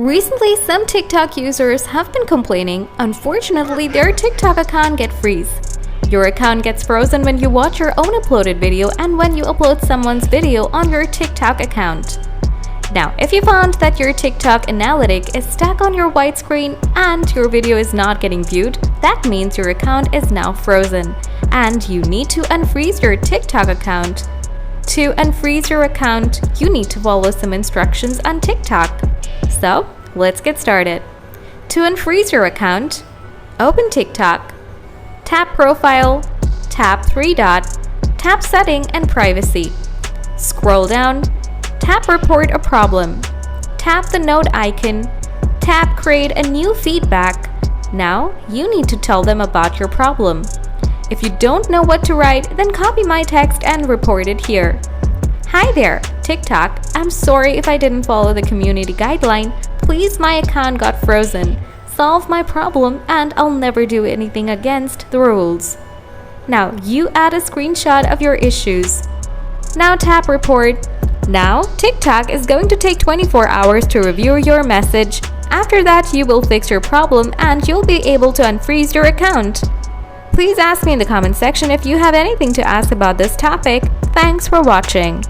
Recently, some TikTok users have been complaining, unfortunately, their TikTok account gets freeze. Your account gets frozen when you watch your own uploaded video and when you upload someone's video on your TikTok account. Now, if you found that your TikTok analytic is stuck on your white screen and your video is not getting viewed, that means your account is now frozen and you need to unfreeze your TikTok account. To unfreeze your account, you need to follow some instructions on TikTok. So, let's get started. To unfreeze your account, open TikTok, tap Profile, tap 3-dot, tap Setting and Privacy. Scroll down, tap Report a Problem, tap the note icon, tap Create a new feedback. Now, you need to tell them about your problem. If you don't know what to write, then copy my text and report it here. Hi there, TikTok. I'm sorry if I didn't follow the community guideline. Please, my account got frozen. Solve my problem and I'll never do anything against the rules. Now, you add a screenshot of your issues. Now tap Report. Now, TikTok is going to take 24 hours to review your message. After that, you will fix your problem and you'll be able to unfreeze your account. Please ask me in the comment section if you have anything to ask about this topic. Thanks for watching.